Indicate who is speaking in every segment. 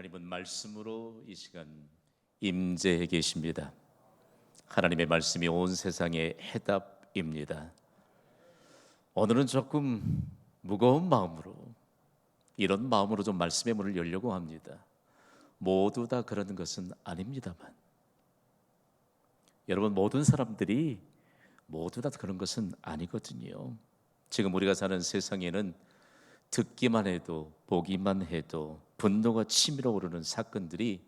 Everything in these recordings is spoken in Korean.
Speaker 1: 하나님은 말씀으로 이 시간 임재해 계십니다. 하나님의 말씀이 온 세상의 해답입니다. 오늘은 조금 무거운 마음으로, 이런 마음으로 좀 말씀의 문을 열려고 합니다. 모두 다 그러는 것은 아닙니다만, 여러분, 모든 사람들이 모두 다 그런 것은 아니거든요. 지금 우리가 사는 세상에는 듣기만 해도 보기만 해도 분노가 치밀어 오르는 사건들이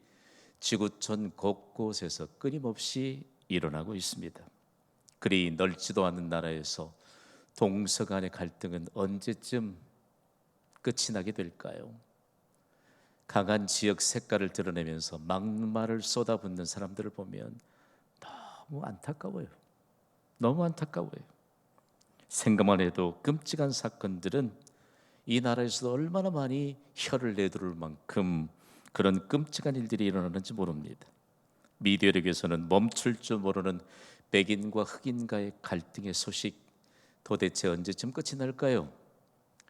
Speaker 1: 지구촌 곳곳에서 끊임없이 일어나고 있습니다. 그리 넓지도 않은 나라에서 동서 간의 갈등은 언제쯤 끝이 나게 될까요? 강한 지역 색깔을 드러내면서 막말을 쏟아붓는 사람들을 보면 너무 안타까워요. 너무 안타까워요. 생각만 해도 끔찍한 사건들은 이 나라에서도 얼마나 많이 혀를 내두를 만큼 그런 끔찍한 일들이 일어나는지 모릅니다. 미디어력에서는 멈출 줄 모르는 백인과 흑인과의 갈등의 소식, 도대체 언제쯤 끝이 날까요?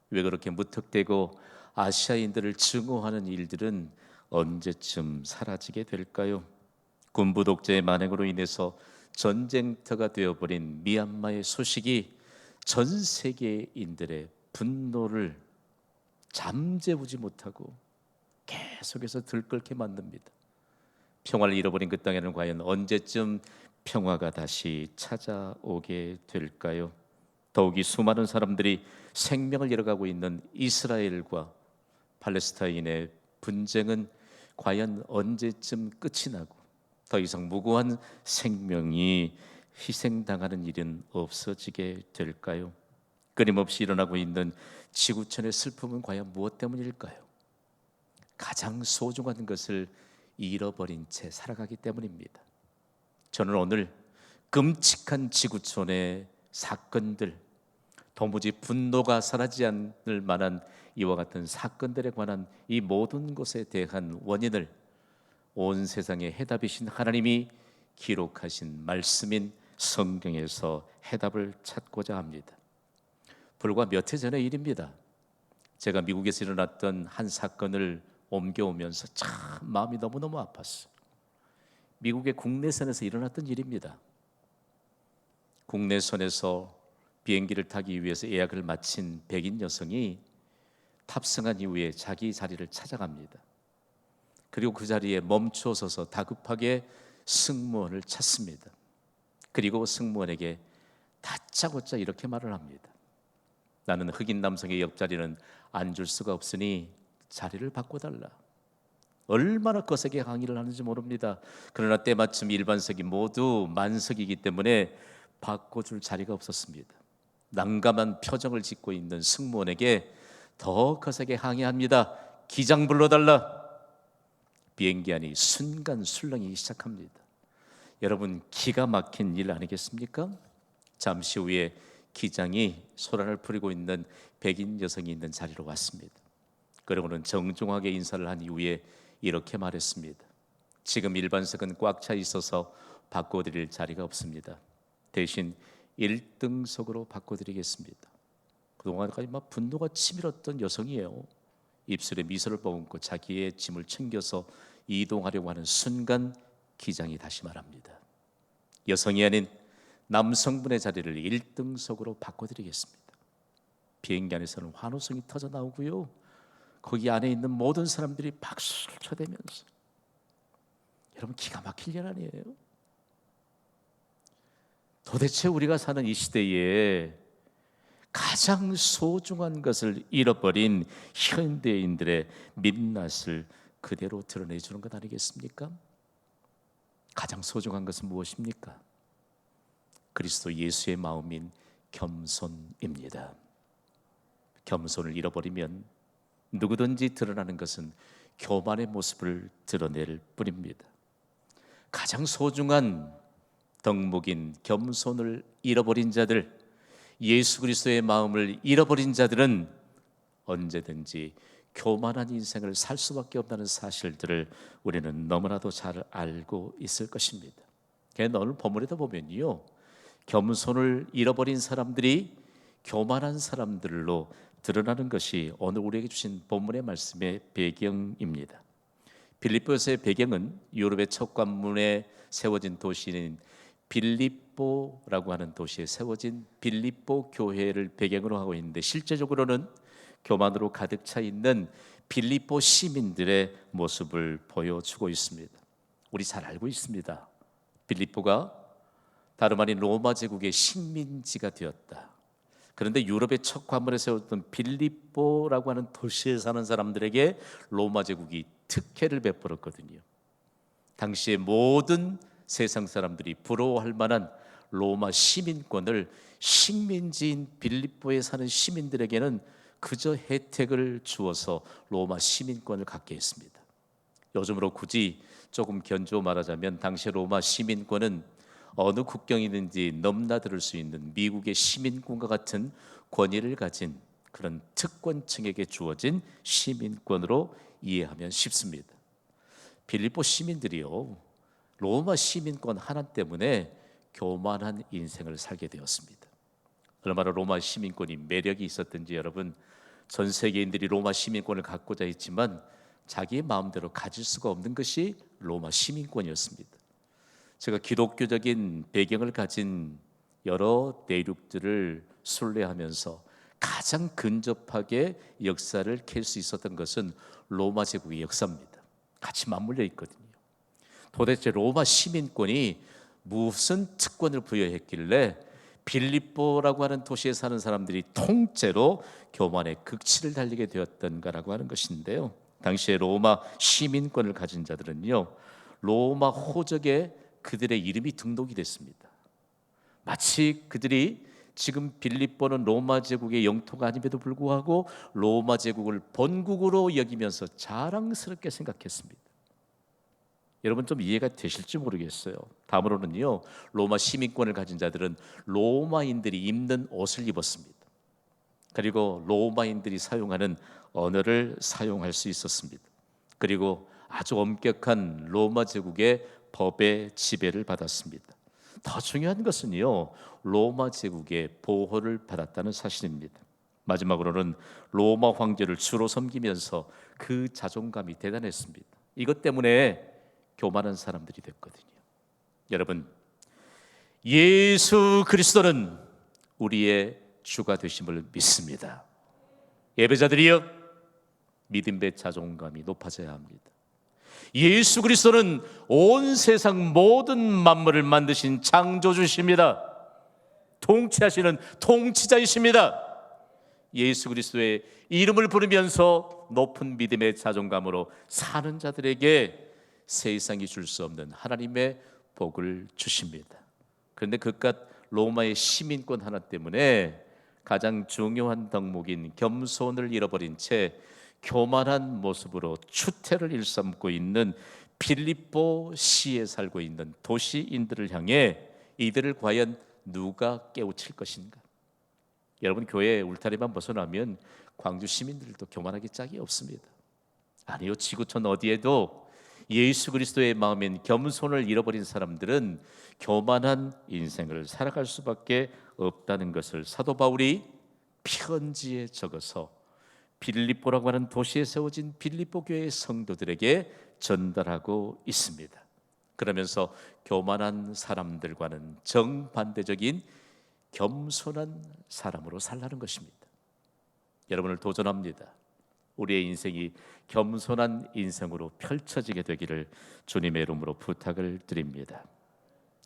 Speaker 1: 왜 그렇게 무턱대고 아시아인들을 증오하는 일들은 언제쯤 사라지게 될까요? 군부 독재의 만행으로 인해서 전쟁터가 되어버린 미얀마의 소식이 전 세계인들의 분노를 잠재우지 못하고 계속해서 들끓게 만듭니다. 평화를 잃어버린 그 땅에는 과연 언제쯤 평화가 다시 찾아오게 될까요? 더욱이 수많은 사람들이 생명을 잃어가고 있는 이스라엘과 팔레스타인의 분쟁은 과연 언제쯤 끝이 나고 더 이상 무고한 생명이 희생당하는 일은 없어지게 될까요? 끊임없이 일어나고 있는 지구촌의 슬픔은 과연 무엇 때문일까요? 가장 소중한 것을 잃어버린 채 살아가기 때문입니다. 저는 오늘 끔찍한 지구촌의 사건들, 도무지 분노가 사라지지 않을 만한 이와 같은 사건들에 관한 이 모든 것에 대한 원인을 온 세상의 해답이신 하나님이 기록하신 말씀인 성경에서 해답을 찾고자 합니다. 불과 몇 해 전의 일입니다. 제가 미국에서 일어났던 한 사건을 옮겨오면서 참 마음이 너무너무 아팠어요. 미국의 국내선에서 일어났던 일입니다. 국내선에서 비행기를 타기 위해서 예약을 마친 백인 여성이 탑승한 이후에 자기 자리를 찾아갑니다. 그리고 그 자리에 멈춰서서 다급하게 승무원을 찾습니다. 그리고 승무원에게 다짜고짜 이렇게 말을 합니다. 나는 흑인 남성의 옆자리는 앉을 수가 없으니 자리를 바꿔달라. 얼마나 거세게 항의를 하는지 모릅니다. 그러나 때마침 일반석이 모두 만석이기 때문에 바꿔줄 자리가 없었습니다. 난감한 표정을 짓고 있는 승무원에게 더 거세게 항의합니다. 기장 불러달라. 비행기 안이 순간 술렁이기 시작합니다. 여러분, 기가 막힌 일 아니겠습니까? 잠시 후에 기장이 소란을 풀이고 있는 백인 여성이 있는 자리로 왔습니다. 그리고는 정중하게 인사를 한 이후에 이렇게 말했습니다. 지금 일반석은 꽉 차 있어서 바꿔드릴 자리가 없습니다. 대신 1등석으로 바꿔드리겠습니다. 그동안까지 막 분노가 치밀었던 여성이에요. 입술에 미소를 머금고 자기의 짐을 챙겨서 이동하려고 하는 순간 기장이 다시 말합니다. 여성이 아닌 남성분의 자리를 1등석으로 바꿔드리겠습니다. 비행기 안에서는 환호성이 터져 나오고요. 거기 안에 있는 모든 사람들이 박수를 쳐대면서, 여러분, 기가 막힐 일 아니에요? 도대체 우리가 사는 이 시대에 가장 소중한 것을 잃어버린 현대인들의 민낯을 그대로 드러내주는 것 아니겠습니까? 가장 소중한 것은 무엇입니까? 그리스도 예수의 마음인 겸손입니다. 겸손을 잃어버리면 누구든지 드러나는 것은 교만의 모습을 드러낼 뿐입니다. 가장 소중한 덕목인 겸손을 잃어버린 자들, 예수 그리스도의 마음을 잃어버린 자들은 언제든지 교만한 인생을 살 수밖에 없다는 사실들을 우리는 너무나도 잘 알고 있을 것입니다. 오늘 본문에도 보면요, 겸손을 잃어버린 사람들이 교만한 사람들로 드러나는 것이 오늘 우리에게 주신 본문의 말씀의 배경입니다. 빌립보서의 배경은 유럽의 첫 관문에 세워진 도시인 빌립보라고 하는 도시에 세워진 빌립보 교회를 배경으로 하고 있는데, 실제적으로는 교만으로 가득 차 있는 빌립보 시민들의 모습을 보여주고 있습니다. 우리 잘 알고 있습니다. 빌립보가 다름 아닌 로마 제국의 식민지가 되었다. 그런데 유럽의 첫 관문에 세웠던 빌립보라고 하는 도시에 사는 사람들에게 로마 제국이 특혜를 베풀었거든요. 당시의 모든 세상 사람들이 부러워할 만한 로마 시민권을 식민지인 빌립보에 사는 시민들에게는 그저 혜택을 주어서 로마 시민권을 갖게 했습니다. 요즘으로 굳이 조금 견주어 말하자면 당시 로마 시민권은 어느 국경이든지 넘나들 수 있는 미국의 시민권과 같은 권위를 가진 그런 특권층에게 주어진 시민권으로 이해하면 쉽습니다. 빌립보 시민들이요, 로마 시민권 하나 때문에 교만한 인생을 살게 되었습니다. 얼마나 로마 시민권이 매력이 있었든지 여러분, 전 세계인들이 로마 시민권을 갖고자 했지만 자기의 마음대로 가질 수가 없는 것이 로마 시민권이었습니다. 제가 기독교적인 배경을 가진 여러 대륙들을 순례하면서 가장 근접하게 역사를 캘 수 있었던 것은 로마 제국의 역사입니다. 같이 맞물려 있거든요. 도대체 로마 시민권이 무슨 특권을 부여했길래 빌립보라고 하는 도시에 사는 사람들이 통째로 교만의 극치를 달리게 되었던가라고 하는 것인데요. 당시에 로마 시민권을 가진 자들은요, 로마 호적에 그들의 이름이 등록이 됐습니다. 마치 그들이 지금 빌립보는 로마 제국의 영토가 아님에도 불구하고 로마 제국을 본국으로 여기면서 자랑스럽게 생각했습니다. 여러분 좀 이해가 되실지 모르겠어요. 다음으로는요, 로마 시민권을 가진 자들은 로마인들이 입는 옷을 입었습니다. 그리고 로마인들이 사용하는 언어를 사용할 수 있었습니다. 그리고 아주 엄격한 로마 제국의 법의 지배를 받았습니다. 더 중요한 것은요, 로마 제국의 보호를 받았다는 사실입니다. 마지막으로는 로마 황제를 주로 섬기면서 그 자존감이 대단했습니다. 이것 때문에 교만한 사람들이 됐거든요. 여러분, 예수 그리스도는 우리의 주가 되심을 믿습니다. 예배자들이여, 믿음의 자존감이 높아져야 합니다. 예수 그리스도는 온 세상 모든 만물을 만드신 창조주십니다. 통치하시는 통치자이십니다. 예수 그리스도의 이름을 부르면서 높은 믿음의 자존감으로 사는 자들에게 세상이 줄 수 없는 하나님의 복을 주십니다. 그런데 그깟 로마의 시민권 하나 때문에 가장 중요한 덕목인 겸손을 잃어버린 채 교만한 모습으로 추태를 일삼고 있는 빌립보 시에 살고 있는 도시인들을 향해 이들을 과연 누가 깨우칠 것인가? 여러분, 교회 울타리만 벗어나면 광주 시민들도 교만하기 짝이 없습니다. 아니요, 지구촌 어디에도 예수 그리스도의 마음인 겸손을 잃어버린 사람들은 교만한 인생을 살아갈 수밖에 없다는 것을 사도 바울이 편지에 적어서 빌립보라고 하는 도시에 세워진 빌립보 교회의 성도들에게 전달하고 있습니다. 그러면서 교만한 사람들과는 정반대적인 겸손한 사람으로 살라는 것입니다. 여러분을 도전합니다. 우리의 인생이 겸손한 인생으로 펼쳐지게 되기를 주님의 이름으로 부탁을 드립니다.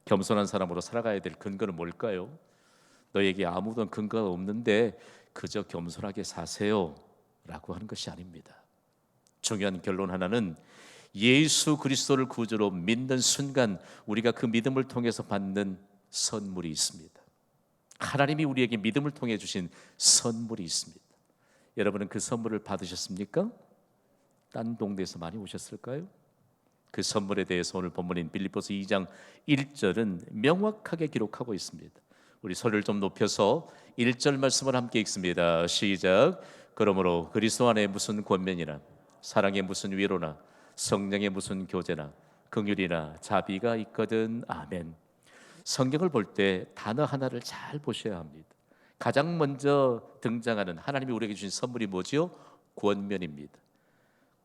Speaker 1: 겸손한 사람으로 살아가야 될 근거는 뭘까요? 너에게 아무런 근거가 없는데 그저 겸손하게 사세요 라고 하는 것이 아닙니다. 중요한 결론 하나는 예수 그리스도를 구주로 믿는 순간 우리가 그 믿음을 통해서 받는 선물이 있습니다. 하나님이 우리에게 믿음을 통해 주신 선물이 있습니다. 여러분은 그 선물을 받으셨습니까? 딴 동네에서 많이 오셨을까요? 그 선물에 대해서 오늘 본문인 빌립보서 2장 1절은 명확하게 기록하고 있습니다. 우리 소리를 좀 높여서 1절 말씀을 함께 읽습니다. 시작. 그러므로 그리스도 안에 무슨 권면이나 사랑에 무슨 위로나 성령의 무슨 교제나 긍휼이나 자비가 있거든. 아멘. 성경을 볼 때 단어 하나를 잘 보셔야 합니다. 가장 먼저 등장하는 하나님이 우리에게 주신 선물이 뭐지요? 권면입니다.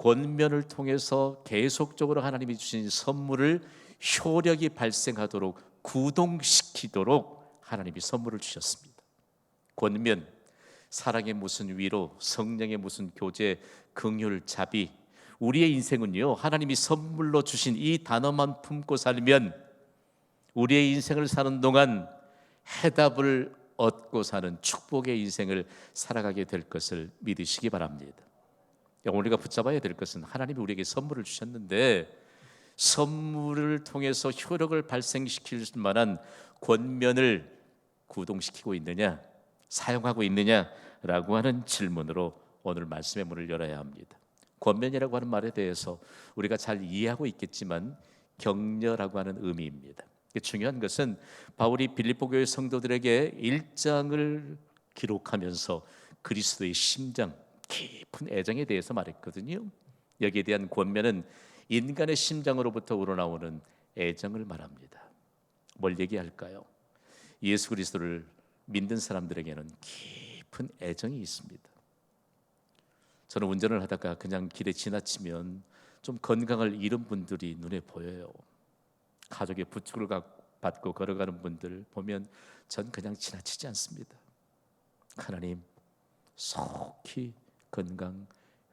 Speaker 1: 권면을 통해서 계속적으로 하나님이 주신 선물을 효력이 발생하도록 구동시키도록 하나님이 선물을 주셨습니다. 권면, 사랑의 무슨 위로, 성령의 무슨 교제, 긍휼, 자비. 우리의 인생은요, 하나님이 선물로 주신 이 단어만 품고 살면 우리의 인생을 사는 동안 해답을 얻고 사는 축복의 인생을 살아가게 될 것을 믿으시기 바랍니다. 우리가 붙잡아야 될 것은 하나님이 우리에게 선물을 주셨는데 선물을 통해서 효력을 발생시킬 만한 권면을 구동시키고 있느냐, 사용하고 있느냐라고 하는 질문으로 오늘 말씀의 문을 열어야 합니다. 권면이라고 하는 말에 대해서 우리가 잘 이해하고 있겠지만 격려라고 하는 의미입니다. 중요한 것은 바울이 빌립보 교회 성도들에게 1장을 기록하면서 그리스도의 심장, 깊은 애정에 대해서 말했거든요. 여기에 대한 권면은 인간의 심장으로부터 우러나오는 애정을 말합니다. 뭘 얘기할까요? 예수 그리스도를 믿는 사람들에게는 깊은 애정이 있습니다. 저는 운전을 하다가 그냥 길에 지나치면 좀 건강을 잃은 분들이 눈에 보여요. 가족의 부축을 받고 걸어가는 분들 보면 전 그냥 지나치지 않습니다. 하나님 속히 건강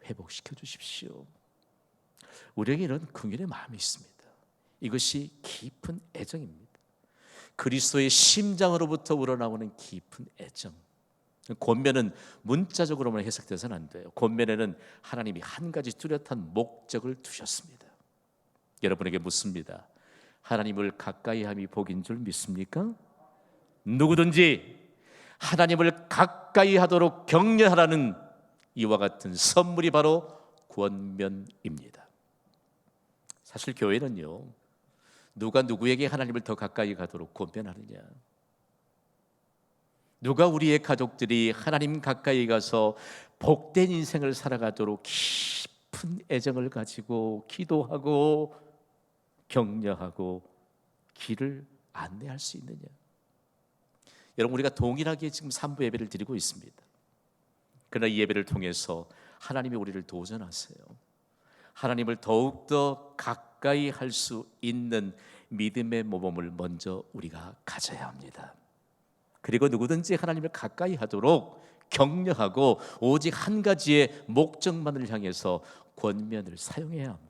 Speaker 1: 회복시켜 주십시오. 우리에게는 긍휼의 마음이 있습니다. 이것이 깊은 애정입니다. 그리스도의 심장으로부터 우러나오는 깊은 애정. 권면은 문자적으로만 해석돼서는 안 돼요. 권면에는 하나님이 한 가지 뚜렷한 목적을 두셨습니다. 여러분에게 묻습니다. 하나님을 가까이 함이 복인 줄 믿습니까? 누구든지 하나님을 가까이 하도록 격려하라는 이와 같은 선물이 바로 권면입니다. 사실 교회는요, 누가 누구에게 하나님을 더 가까이 가도록 권면하느냐, 누가 우리의 가족들이 하나님 가까이 가서 복된 인생을 살아가도록 깊은 애정을 가지고 기도하고 격려하고 길을 안내할 수 있느냐. 여러분, 우리가 동일하게 지금 3부 예배를 드리고 있습니다. 그러나 이 예배를 통해서 하나님이 우리를 도전하세요. 하나님을 더욱더 가까이 할 수 있는 믿음의 모범을 먼저 우리가 가져야 합니다. 그리고 누구든지 하나님을 가까이 하도록 격려하고 오직 한 가지의 목적만을 향해서 권면을 사용해야 합니다.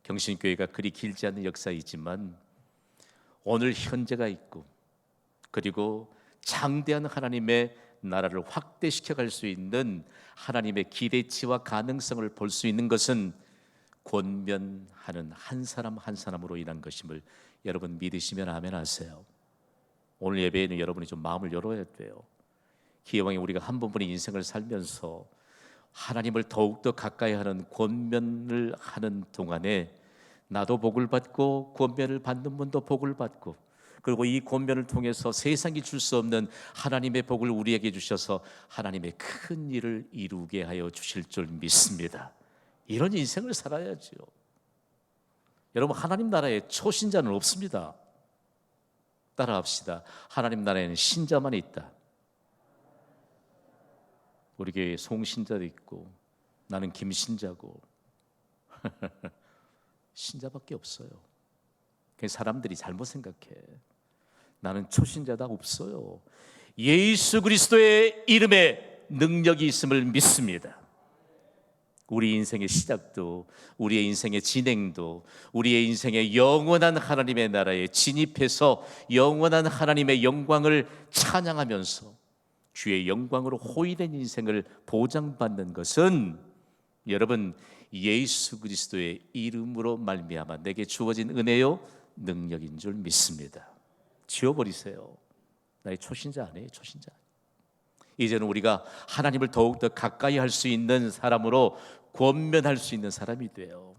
Speaker 1: 경신교회가 그리 길지 않은 역사이지만 오늘 현재가 있고 그리고 장대한 하나님의 나라를 확대시켜 갈 수 있는 하나님의 기대치와 가능성을 볼 수 있는 것은 권면하는 한 사람 한 사람으로 인한 것임을 여러분 믿으시면 아멘 하세요. 오늘 예배에는 여러분이 좀 마음을 열어야 돼요. 기왕에 우리가 한 번뿐인 인생을 살면서 하나님을 더욱더 가까이 하는 권면을 하는 동안에 나도 복을 받고 권면을 받는 분도 복을 받고 그리고 이 권면을 통해서 세상이 줄 수 없는 하나님의 복을 우리에게 주셔서 하나님의 큰 일을 이루게 하여 주실 줄 믿습니다. 이런 인생을 살아야지요. 여러분, 하나님 나라에 초신자는 없습니다. 따라합시다. 하나님 나라에는 신자만 있다. 우리 교회에 송신자도 있고 나는 김신자고 신자밖에 없어요. 사람들이 잘못 생각해. 나는 초신자다 없어요. 예수 그리스도의 이름에 능력이 있음을 믿습니다. 우리 인생의 시작도 우리의 인생의 진행도 우리의 인생의 영원한 하나님의 나라에 진입해서 영원한 하나님의 영광을 찬양하면서 주의 영광으로 호의된 인생을 보장받는 것은 여러분 예수 그리스도의 이름으로 말미암아 내게 주어진 은혜요 능력인 줄 믿습니다. 지워버리세요. 나의 초신자 아니에요. 초신자. 이제는 우리가 하나님을 더욱더 가까이 할 수 있는 사람으로 권면할 수 있는 사람이 돼요.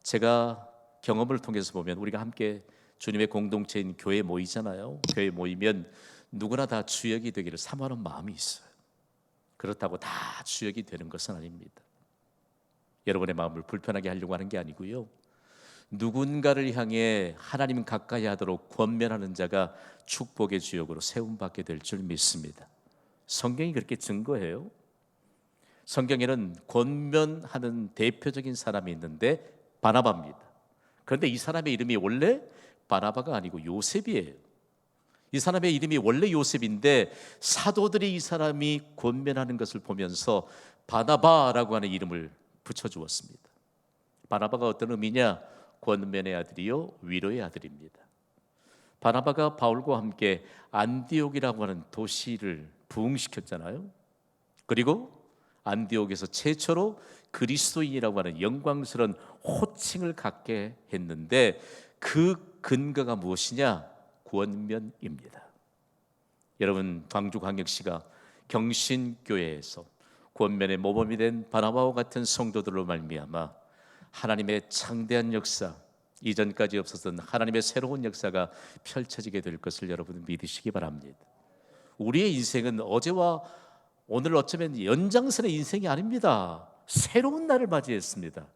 Speaker 1: 제가 경험을 통해서 보면 우리가 함께 주님의 공동체인 교회 모이잖아요. 교회 모이면 누구나 다 주역이 되기를 사모하는 마음이 있어요. 그렇다고 다 주역이 되는 것은 아닙니다. 여러분의 마음을 불편하게 하려고 하는 게 아니고요. 누군가를 향해 하나님 가까이 하도록 권면하는 자가 축복의 주역으로 세움받게 될 줄 믿습니다. 성경이 그렇게 증거해요. 성경에는 권면하는 대표적인 사람이 있는데 바나바입니다. 그런데 이 사람의 이름이 원래 바나바가 아니고 요셉이에요. 이 사람의 이름이 원래 요셉인데 사도들이 이 사람이 권면하는 것을 보면서 바나바라고 하는 이름을 붙여주었습니다. 바나바가 어떤 의미냐? 권면의 아들이요 위로의 아들입니다. 바나바가 바울과 함께 안디옥이라고 하는 도시를 부흥시켰잖아요. 그리고 안디옥에서 최초로 그리스도인이라고 하는 영광스러운 호칭을 갖게 했는데 그 근거가 무엇이냐? 권면입니다. 여러분, 광주광역시가 경신교회에서 권면의 모범이 된 바나바와 같은 성도들로 말미암아 하나님의 창대한 역사, 이전까지 없었던 하나님의 새로운 역사가 펼쳐지게 될 것을 여러분 믿으시기 바랍니다. 우리의 인생은 어제와 오늘 어쩌면 연장선의 인생이 아닙니다. 새로운 날을 맞이했습니다.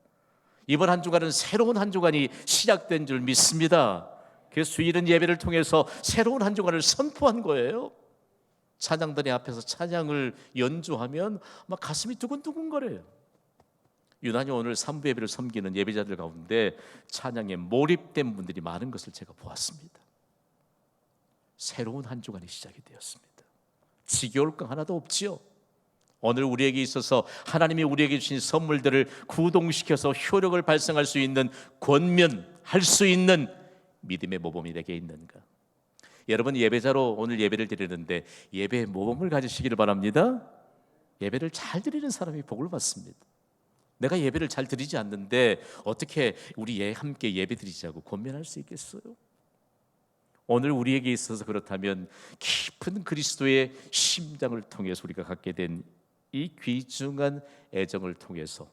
Speaker 1: 이번 한 주간은 새로운 한 주간이 시작된 줄 믿습니다. 그 수일은 예배를 통해서 새로운 한 주간을 선포한 거예요. 찬양단의 앞에서 찬양을 연주하면 막 가슴이 두근두근거려요. 유난히 오늘 3부 예배를 섬기는 예배자들 가운데 찬양에 몰입된 분들이 많은 것을 제가 보았습니다. 새로운 한 주간이 시작이 되었습니다. 지겨울 거 하나도 없지요. 오늘 우리에게 있어서 하나님이 우리에게 주신 선물들을 구동시켜서 효력을 발생할 수 있는 권면할 수 있는 믿음의 모범이 내게 있는가? 여러분, 예배자로 오늘 예배를 드리는데 예배의 모범을 가지시기를 바랍니다. 예배를 잘 드리는 사람이 복을 받습니다. 내가 예배를 잘 드리지 않는데 어떻게 우리 함께 예배 드리자고 권면할 수 있겠어요? 오늘 우리에게 있어서 그렇다면 깊은 그리스도의 심장을 통해서 우리가 갖게 된 이 귀중한 애정을 통해서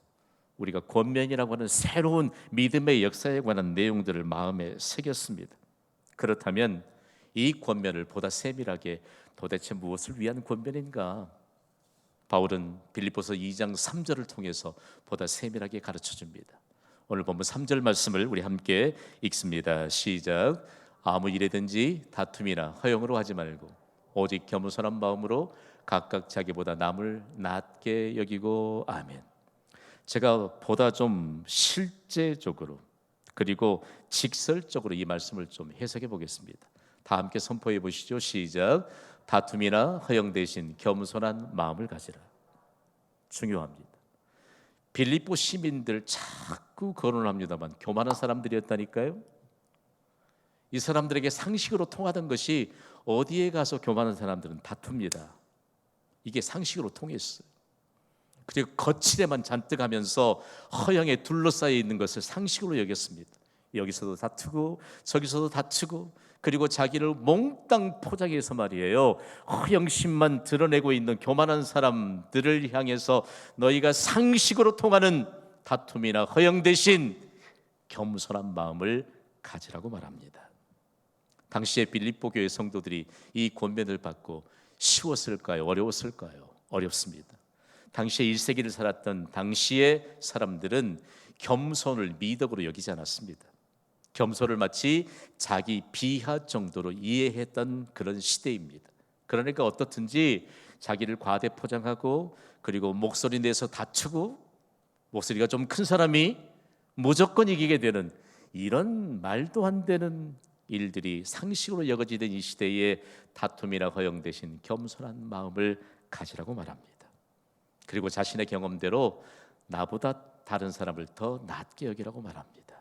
Speaker 1: 우리가 권면이라고 하는 새로운 믿음의 역사에 관한 내용들을 마음에 새겼습니다. 그렇다면 이 권면을 보다 세밀하게 도대체 무엇을 위한 권면인가? 바울은 빌립보서 2장 3절을 통해서 보다 세밀하게 가르쳐 줍니다. 오늘 본문 3절 말씀을 우리 함께 읽습니다. 시작. 아무 일에든지 다툼이나 허용으로 하지 말고 오직 겸손한 마음으로 각각 자기보다 남을 낮게 여기고. 아멘. 제가 보다 좀 실제적으로 그리고 직설적으로 이 말씀을 좀 해석해 보겠습니다. 다 함께 선포해 보시죠. 시작. 다툼이나 허영 대신 겸손한 마음을 가지라. 중요합니다. 빌립보 시민들 자꾸 거론합니다만 교만한 사람들이었다니까요. 이 사람들에게 상식으로 통하던 것이 어디에 가서 교만한 사람들은 다툽니다. 이게 상식으로 통했어요. 그리고 거칠에만 잔뜩 하면서 허영에 둘러싸여 있는 것을 상식으로 여겼습니다. 여기서도 다투고 저기서도 다투고 그리고 자기를 몽땅 포장해서 말이에요, 허영심만 드러내고 있는 교만한 사람들을 향해서 너희가 상식으로 통하는 다툼이나 허영 대신 겸손한 마음을 가지라고 말합니다. 당시에 빌립보 교회 성도들이 이 권면을 받고 쉬웠을까요? 어려웠을까요? 어렵습니다. 당시에 1세기를 살았던 당시의 사람들은 겸손을 미덕으로 여기지 않았습니다. 겸손을 마치 자기 비하 정도로 이해했던 그런 시대입니다. 그러니까 어떻든지 자기를 과대 포장하고 그리고 목소리 내서 다투고 목소리가 좀 큰 사람이 무조건 이기게 되는 이런 말도 안 되는 일들이 상식으로 여겨지던 이 시대에 다툼이나 허영 대신 겸손한 마음을 가지라고 말합니다. 그리고 자신의 경험대로 나보다 다른 사람을 더 낮게 여기라고 말합니다.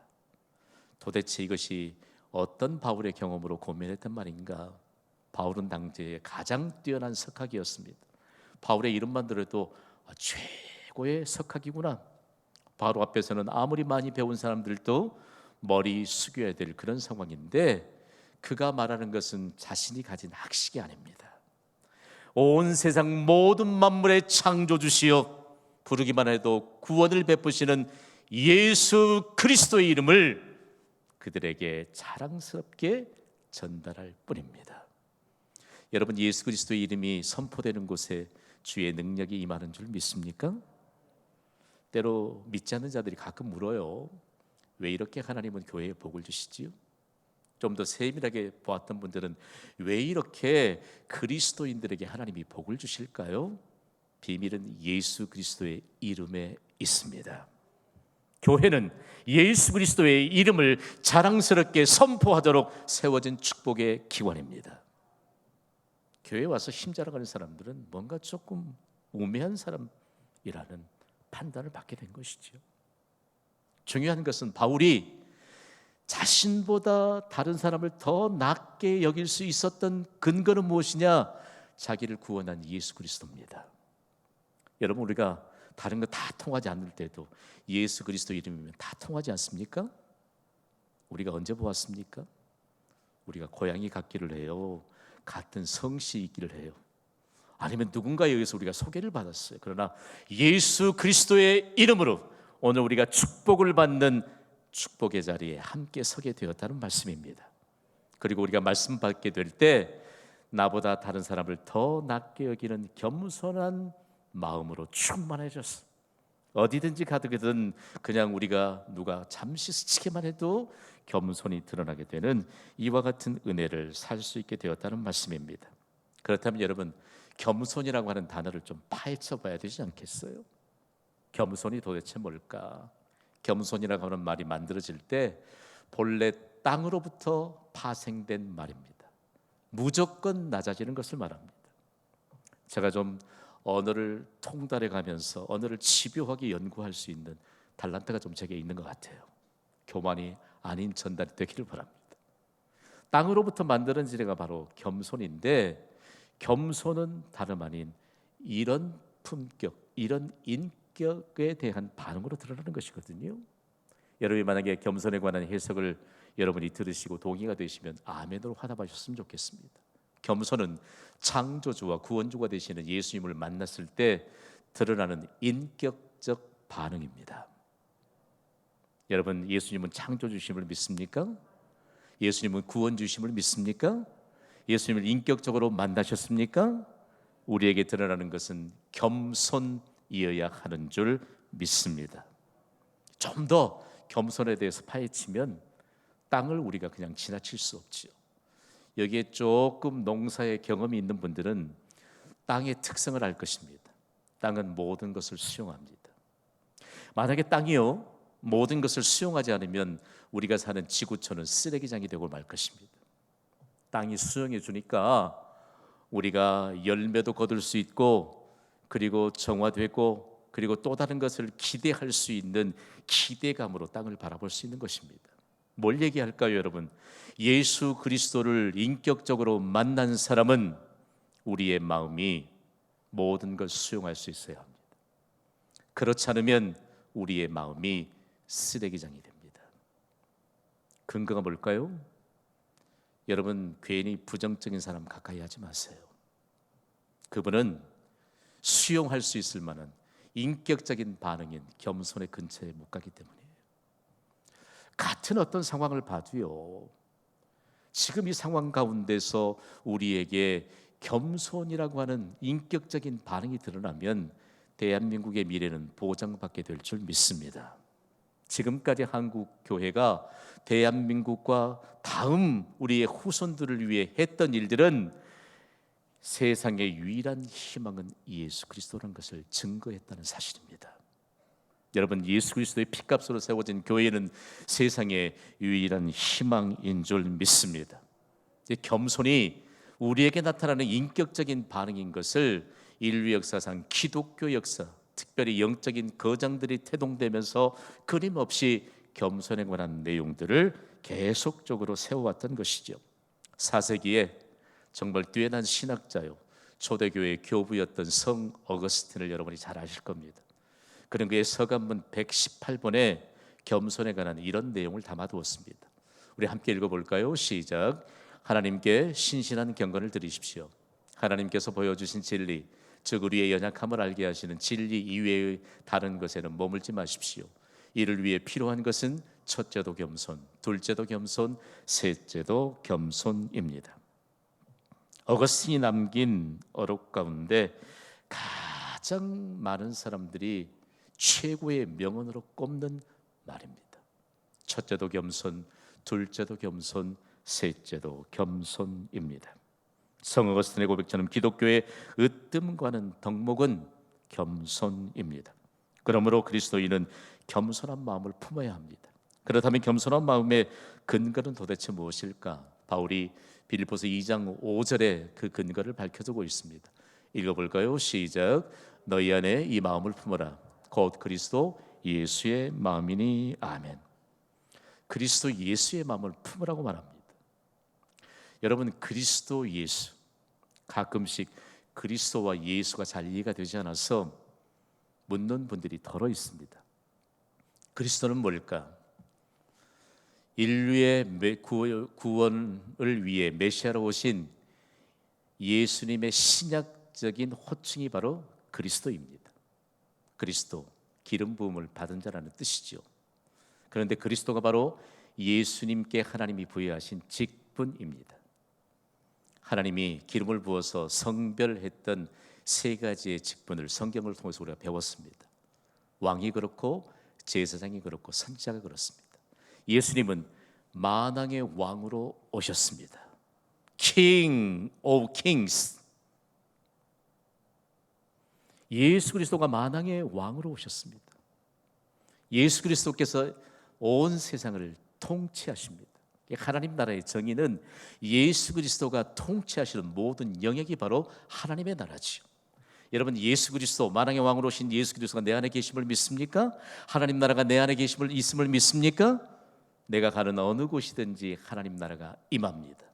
Speaker 1: 도대체 이것이 어떤 바울의 경험으로 고민했단 말인가? 바울은 당시에 가장 뛰어난 석학이었습니다. 바울의 이름만 들어도 최고의 석학이구나. 바로 앞에서는 아무리 많이 배운 사람들도 머리 숙여야 될 그런 상황인데 그가 말하는 것은 자신이 가진 학식이 아닙니다. 온 세상 모든 만물의 창조주시여 부르기만 해도 구원을 베푸시는 예수 그리스도의 이름을 그들에게 자랑스럽게 전달할 뿐입니다. 여러분, 예수 그리스도의 이름이 선포되는 곳에 주의 능력이 임하는 줄 믿습니까? 때로 믿지 않는 자들이 가끔 물어요. 왜 이렇게 하나님은 교회에 복을 주시지요? 좀 더 세밀하게 보았던 분들은 왜 이렇게 그리스도인들에게 하나님이 복을 주실까요? 비밀은 예수 그리스도의 이름에 있습니다. 교회는 예수 그리스도의 이름을 자랑스럽게 선포하도록 세워진 축복의 기관입니다. 교회에 와서 힘자랑하는 사람들은 뭔가 조금 우매한 사람이라는 판단을 받게 된 것이죠. 중요한 것은 바울이 자신보다 다른 사람을 더 낮게 여길 수 있었던 근거는 무엇이냐? 자기를 구원한 예수 그리스도입니다. 여러분, 우리가 다른 거 다 통하지 않을 때도 예수 그리스도 이름이면 다 통하지 않습니까? 우리가 언제 보았습니까? 우리가 고향이 같기를 해요. 같은 성씨 있기를 해요. 아니면 누군가에 의해서 우리가 소개를 받았어요. 그러나 예수 그리스도의 이름으로 오늘 우리가 축복을 받는 축복의 자리에 함께 서게 되었다는 말씀입니다. 그리고 우리가 말씀 받게 될 때 나보다 다른 사람을 더 낮게 여기는 겸손한 마음으로 충만해졌어. 어디든지 가득이든 그냥 우리가 누가 잠시 스치기만 해도 겸손이 드러나게 되는 이와 같은 은혜를 살 수 있게 되었다는 말씀입니다. 그렇다면 여러분, 겸손이라고 하는 단어를 좀 파헤쳐 봐야 되지 않겠어요? 겸손이 도대체 뭘까? 겸손이라고 하는 말이 만들어질 때 본래 땅으로부터 파생된 말입니다. 무조건 낮아지는 것을 말합니다. 제가 좀 언어를 통달해 가면서 언어를 집요하게 연구할 수 있는 달란트가 좀 제게 있는 것 같아요. 교만이 아닌 전달이 되기를 바랍니다. 땅으로부터 만드는 지혜가 바로 겸손인데, 겸손은 다름 아닌 이런 품격, 이런 인격에 대한 반응으로 드러나는 것이거든요. 여러분이 만약에 겸손에 관한 해석을 여러분이 들으시고 동의가 되시면 아멘으로 화답하셨으면 좋겠습니다. 겸손은 창조주와 구원주가 되시는 예수님을 만났을 때 드러나는 인격적 반응입니다. 여러분, 예수님은 창조주심을 믿습니까? 예수님은 구원주심을 믿습니까? 예수님을 인격적으로 만나셨습니까? 우리에게 드러나는 것은 겸손이어야 하는 줄 믿습니다. 좀 더 겸손에 대해서 파헤치면 땅을 우리가 그냥 지나칠 수 없지요. 여기에 조금 농사의 경험이 있는 분들은 땅의 특성을 알 것입니다. 땅은 모든 것을 수용합니다. 만약에 땅이요 모든 것을 수용하지 않으면 우리가 사는 지구촌은 쓰레기장이 되고 말 것입니다. 땅이 수용해 주니까 우리가 열매도 거둘 수 있고, 그리고 정화되고, 그리고 또 다른 것을 기대할 수 있는 기대감으로 땅을 바라볼 수 있는 것입니다. 뭘 얘기할까요, 여러분? 예수 그리스도를 인격적으로 만난 사람은 우리의 마음이 모든 걸 수용할 수 있어야 합니다. 그렇지 않으면 우리의 마음이 쓰레기장이 됩니다. 근거가 뭘까요? 여러분, 괜히 부정적인 사람 가까이 하지 마세요. 그분은 수용할 수 있을 만한 인격적인 반응인 겸손의 근처에 못 가기 때문이에요. 같은 어떤 상황을 봐도요, 지금 이 상황 가운데서 우리에게 겸손이라고 하는 인격적인 반응이 드러나면 대한민국의 미래는 보장받게 될 줄 믿습니다. 지금까지 한국 교회가 대한민국과 다음 우리의 후손들을 위해 했던 일들은 세상의 유일한 희망은 예수 그리스도라는 것을 증거했다는 사실입니다. 여러분, 예수 그리스도의 피값으로 세워진 교회는 세상의 유일한 희망인 줄 믿습니다. 이 겸손이 우리에게 나타나는 인격적인 반응인 것을 인류 역사상 기독교 역사, 특별히 영적인 거장들이 태동되면서 끊임없이 겸손에 관한 내용들을 계속적으로 세워왔던 것이죠. 4세기에 정말 뛰어난 신학자요, 초대교회의 교부였던 성 어거스틴을 여러분이 잘 아실 겁니다. 그는 그의 서간문 118번에 겸손에 관한 이런 내용을 담아두었습니다. 우리 함께 읽어볼까요? 시작. 하나님께 신실한 경건을 드리십시오. 하나님께서 보여주신 진리, 즉 우리의 연약함을 알게 하시는 진리 이외의 다른 것에는 머물지 마십시오. 이를 위해 필요한 것은 첫째도 겸손, 둘째도 겸손, 셋째도 겸손입니다. 어거스틴이 남긴 어록 가운데 가장 많은 사람들이 최고의 명언으로 꼽는 말입니다. 첫째도 겸손, 둘째도 겸손, 셋째도 겸손입니다. 성 어거스틴의 고백처럼 기독교의 으뜸과는 덕목은 겸손입니다. 그러므로 그리스도인은 겸손한 마음을 품어야 합니다. 그렇다면 겸손한 마음의 근거는 도대체 무엇일까? 바울이 빌립보서 2장 5절에 그 근거를 밝혀주고 있습니다. 읽어볼까요? 시작. 너희 안에 이 마음을 품어라. 곧 그리스도 예수의 마음이니. 아멘. 그리스도 예수의 마음을 품으라고 말합니다. 여러분, 그리스도 예수, 가끔씩 그리스도와 예수가 잘 이해가 되지 않아서 묻는 분들이 더러 있습니다. 그리스도는 뭘까? 인류의 구원을 위해 메시아로 오신 예수님의 신약적인 호칭이 바로 그리스도입니다. 그리스도, 기름 부음을 받은 자라는 뜻이죠. 그런데 그리스도가 바로 예수님께 하나님이 부여하신 직분입니다. 하나님이 기름을 부어서 성별했던 세 가지의 직분을 성경을 통해서 우리가 배웠습니다. 왕이 그렇고 제사장이 그렇고 선지자가 그렇습니다. 예수님은 만왕의 왕으로 오셨습니다. King of Kings. 예수 그리스도가 만왕의 왕으로 오셨습니다. 예수 그리스도께서 온 세상을 통치하십니다. 하나님 나라의 정의는 예수 그리스도가 통치하시는 모든 영역이 바로 하나님의 나라지요. 여러분, 예수 그리스도 만왕의 왕으로 오신 예수 그리스도가 내 안에 계심을 믿습니까? 하나님 나라가 내 안에 계심을 있음을 믿습니까? 내가 가는 어느 곳이든지 하나님 나라가 임합니다.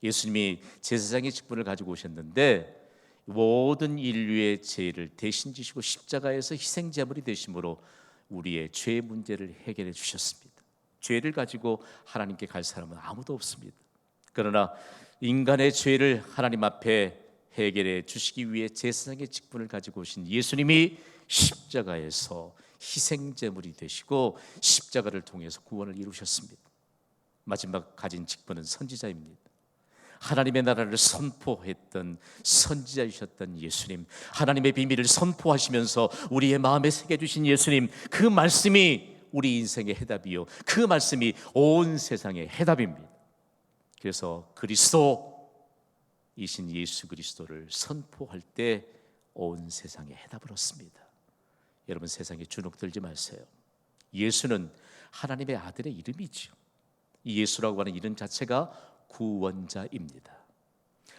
Speaker 1: 예수님이 제사장의 직분을 가지고 오셨는데 모든 인류의 죄를 대신 지시고 십자가에서 희생제물이 되심으로 우리의 죄 문제를 해결해 주셨습니다. 죄를 가지고 하나님께 갈 사람은 아무도 없습니다. 그러나 인간의 죄를 하나님 앞에 해결해 주시기 위해 제사장의 직분을 가지고 오신 예수님이 십자가에서 희생제물이 되시고 십자가를 통해서 구원을 이루셨습니다. 마지막 가진 직분은 선지자입니다. 하나님의 나라를 선포했던 선지자이셨던 예수님, 하나님의 비밀을 선포하시면서 우리의 마음에 새겨주신 예수님, 그 말씀이 우리 인생의 해답이요, 그 말씀이 온 세상의 해답입니다. 그래서 그리스도이신 예수 그리스도를 선포할 때 온 세상의 해답을 얻습니다. 여러분, 세상에 주눅들지 마세요. 예수는 하나님의 아들의 이름이죠. 이 예수라고 하는 이름 자체가 구원자입니다.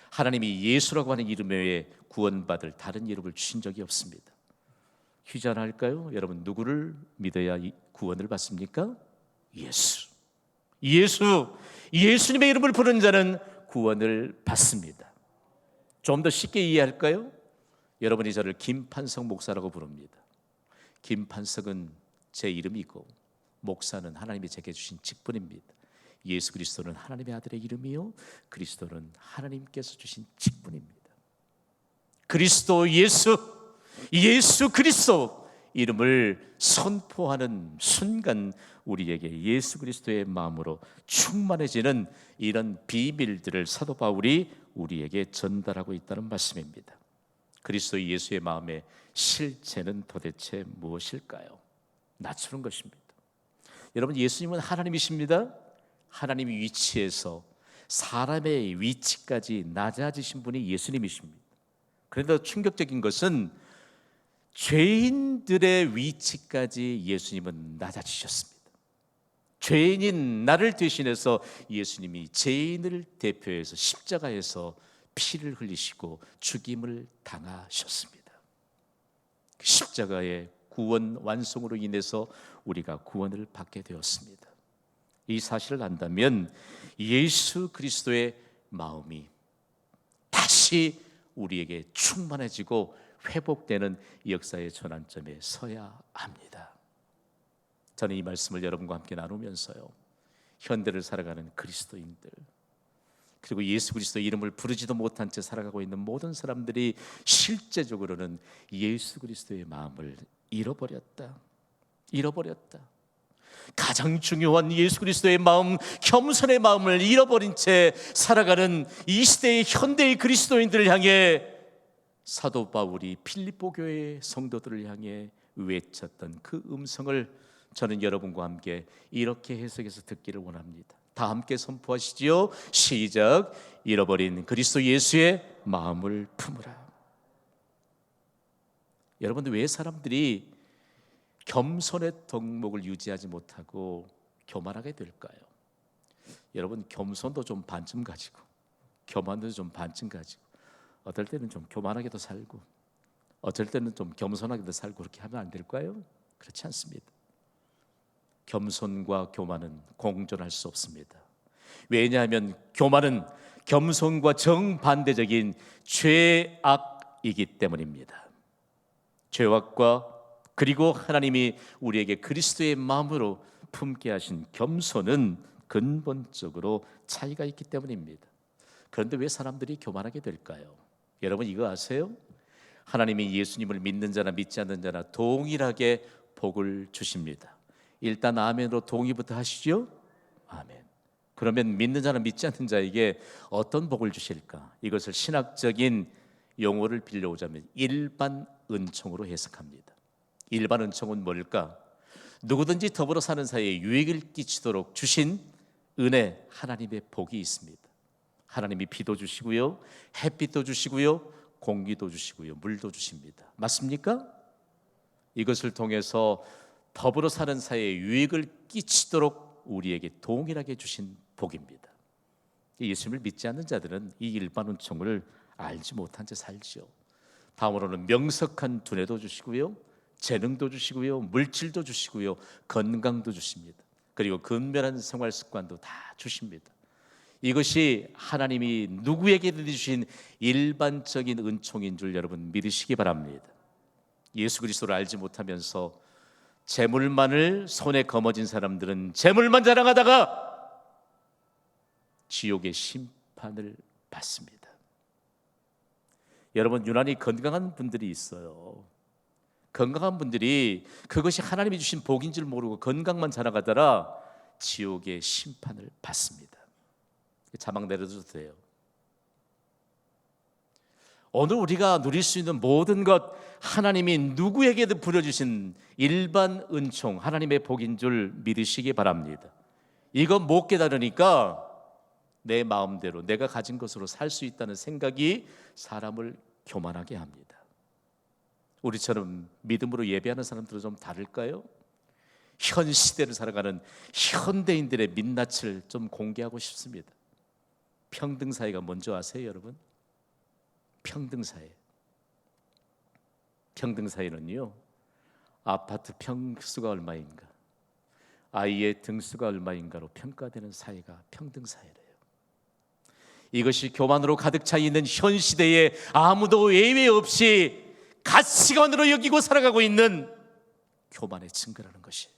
Speaker 1: 하나님이 예수라고 하는 이름 외에 구원받을 다른 이름을 주신 적이 없습니다. 퀴즈 하나 할까요? 여러분, 누구를 믿어야 구원을 받습니까? 예수. 예수님의 이름을 부르는 자는 구원을 받습니다. 좀 더 쉽게 이해할까요? 여러분이 저를 김판석 목사라고 부릅니다. 김판석은 제 이름이고 목사는 하나님이 제게 주신 직분입니다. 예수 그리스도는 하나님의 아들의 이름이요, 그리스도는 하나님께서 주신 직분입니다. 그리스도 예수 그리스도 이름을 선포하는 순간 우리에게 예수 그리스도의 마음으로 충만해지는 이런 비밀들을 사도 바울이 우리에게 전달하고 있다는 말씀입니다. 그리스도 예수의 마음의 실체는 도대체 무엇일까요? 낮추는 것입니다. 여러분, 예수님은 하나님이십니다. 하나님의 위치에서 사람의 위치까지 낮아지신 분이 예수님이십니다. 그런데 충격적인 것은 죄인들의 위치까지 예수님은 낮아지셨습니다. 죄인인 나를 대신해서 예수님이 죄인을 대표해서 십자가에서 피를 흘리시고 죽임을 당하셨습니다. 십자가의 구원 완성으로 인해서 우리가 구원을 받게 되었습니다. 이 사실을 안다면 예수 그리스도의 마음이 다시 우리에게 충만해지고 회복되는 역사의 전환점에 서야 합니다. 저는 이 말씀을 여러분과 함께 나누면서요, 현대를 살아가는 그리스도인들, 그리고 예수 그리스도 이름을 부르지도 못한 채 살아가고 있는 모든 사람들이 실제적으로는 예수 그리스도의 마음을 잃어버렸다. 가장 중요한 예수 그리스도의 마음, 겸손의 마음을 잃어버린 채 살아가는 이 시대의 현대의 그리스도인들을 향해 사도 바울이 필립보 교회의 성도들을 향해 외쳤던 그 음성을 저는 여러분과 함께 이렇게 해석해서 듣기를 원합니다. 다 함께 선포하시지요. 시작. 잃어버린 그리스도 예수의 마음을 품으라. 여러분, 왜 사람들이 겸손의 덕목을 유지하지 못하고 교만하게 될까요? 여러분, 겸손도 좀 반쯤 가지고 교만도 좀 반쯤 가지고 어떨 때는 좀 교만하게도 살고 어쩔 때는 좀 겸손하게도 살고 그렇게 하면 안 될까요? 그렇지 않습니다. 겸손과 교만은 공존할 수 없습니다. 왜냐하면 교만은 겸손과 정반대적인 죄악이기 때문입니다. 죄악과 그리고 하나님이 우리에게 그리스도의 마음으로 품게 하신 겸손은 근본적으로 차이가 있기 때문입니다. 그런데 왜 사람들이 교만하게 될까요? 여러분, 이거 아세요? 하나님이 예수님을 믿는 자나 믿지 않는 자나 동일하게 복을 주십니다. 일단 아멘으로 동의부터 하시죠. 아멘. 그러면 믿는 자나 믿지 않는 자에게 어떤 복을 주실까? 이것을 신학적인 용어를 빌려오자면 일반 은총으로 해석합니다. 일반 은총은 뭘까? 누구든지 더불어 사는 사이에 유익을 끼치도록 주신 은혜, 하나님의 복이 있습니다. 하나님이 비도 주시고요, 햇빛도 주시고요, 공기도 주시고요, 물도 주십니다. 맞습니까? 이것을 통해서 더불어 사는 사이에 유익을 끼치도록 우리에게 동일하게 주신 복입니다. 예수님을 믿지 않는 자들은 이 일반 은총을 알지 못한 채 살지요. 다음으로는 명석한 두뇌도 주시고요, 재능도 주시고요, 물질도 주시고요, 건강도 주십니다. 그리고 근면한 생활 습관도 다 주십니다. 이것이 하나님이 누구에게든 주신 일반적인 은총인 줄 여러분 믿으시기 바랍니다. 예수 그리스도를 알지 못하면서 재물만을 손에 거머쥔 사람들은 재물만 자랑하다가 지옥의 심판을 받습니다. 여러분, 유난히 건강한 분들이 있어요. 건강한 분들이 그것이 하나님이 주신 복인 줄 모르고 건강만 자랑하다가 지옥의 심판을 받습니다. 자막 내려줘도 돼요. 오늘 우리가 누릴 수 있는 모든 것, 하나님이 누구에게도 부려주신 일반 은총, 하나님의 복인 줄 믿으시기 바랍니다. 이건 못 깨달으니까 내 마음대로 내가 가진 것으로 살 수 있다는 생각이 사람을 교만하게 합니다. 우리처럼 믿음으로 예배하는 사람들은 좀 다를까요? 현 시대를 살아가는 현대인들의 민낯을 좀 공개하고 싶습니다. 평등사회가 뭔지 아세요, 여러분? 평등사회는요, 아파트 평수가 얼마인가, 아이의 등수가 얼마인가로 평가되는 사회가 평등사회래요. 이것이 교만으로 가득 차 있는 현 시대에 아무도 예외 없이 가치관으로 여기고 살아가고 있는 교만의 증거라는 것이에요.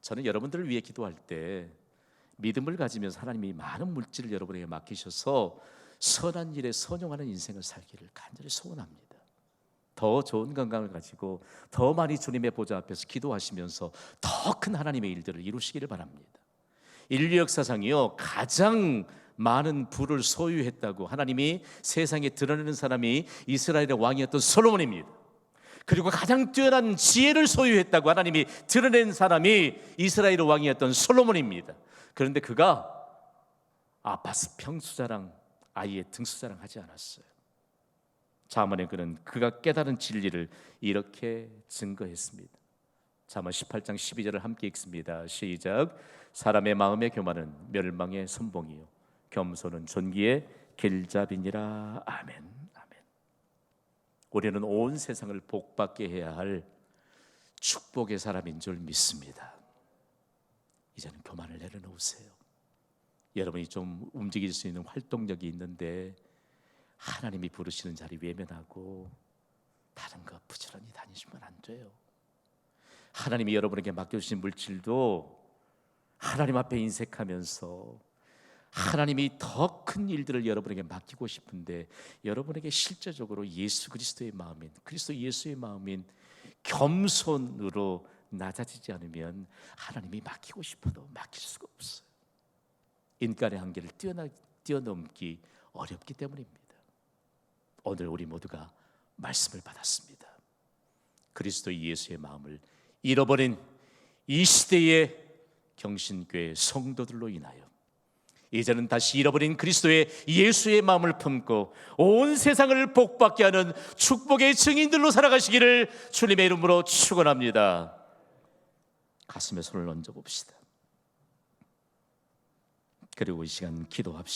Speaker 1: 저는 여러분들을 위해 기도할 때 믿음을 가지면서 하나님이 많은 물질을 여러분에게 맡기셔서 선한 일에 선용하는 인생을 살기를 간절히 소원합니다. 더 좋은 건강을 가지고 더 많이 주님의 보좌 앞에서 기도하시면서 더 큰 하나님의 일들을 이루시기를 바랍니다. 인류 역사상이요, 가장 많은 부를 소유했다고 하나님이 세상에 드러내는 사람이 이스라엘의 왕이었던 솔로몬입니다. 그리고 가장 뛰어난 지혜를 소유했다고 하나님이 드러낸 사람이 이스라엘의 왕이었던 솔로몬입니다. 그런데 그가 아파트 평수자랑 아이의 등수자랑 하지 않았어요. 잠언에 그는 그가 깨달은 진리를 이렇게 증거했습니다. 잠언 18장 12절을 함께 읽습니다. 시작. 사람의 마음의 교만은 멸망의 선봉이요 겸손은 존귀의 길잡이니라. 아멘. 아멘. 우리는 온 세상을 복받게 해야 할 축복의 사람인 줄 믿습니다. 이제는 교만을 내려놓으세요. 여러분이 좀 움직일 수 있는 활동력이 있는데 하나님이 부르시는 자리 외면하고 다른 거 부지런히 다니시면 안 돼요. 하나님이 여러분에게 맡겨주신 물질도 하나님 앞에 인색하면서 하나님이 더 큰 일들을 여러분에게 맡기고 싶은데 여러분에게 실제적으로 예수 그리스도의 마음인, 그리스도 예수의 마음인 겸손으로 낮아지지 않으면 하나님이 맡기고 싶어도 맡길 수가 없어요. 인간의 한계를 뛰어넘기 어렵기 때문입니다. 오늘 우리 모두가 말씀을 받았습니다. 그리스도 예수의 마음을 잃어버린 이 시대의 경신교회 성도들로 인하여 이제는 다시 잃어버린 그리스도의 예수의 마음을 품고 온 세상을 복받게 하는 축복의 증인들로 살아가시기를 주님의 이름으로 축원합니다. 가슴에 손을 얹어 봅시다. 그리고 이 시간 기도합시다.